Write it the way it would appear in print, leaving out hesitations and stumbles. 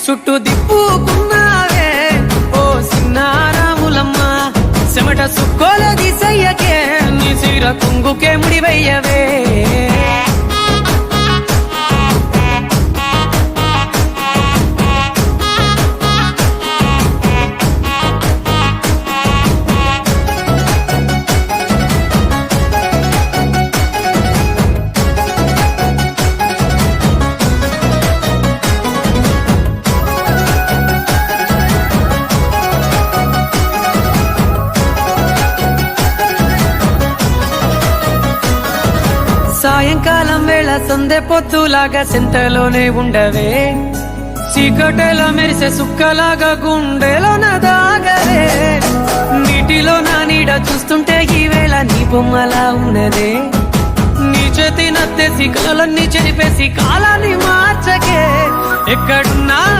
చుట్టూ దిప్పుకున్నావే ఓ సిన్నారాములమ్మ చెమట సుక్కోల దిశయ్యకే నీ సిర కుంగుకే ముడివయ్యవే సాయంకాలం వేళ సందె పొత్తులాగా సింతలోనే ఉండవే చీకటెలో మెరిసే సుక్కలాగా గుండెలోన దాగవే నీటిలో నా నీడ చూస్తుంటే ఈ వేళ నీ బొమ్మలా ఉన్నదే నీ చేతి నత్తేసి కలన్నీ చెరిపేసి కాలాన్ని మార్చకే ఎక్కడున్నా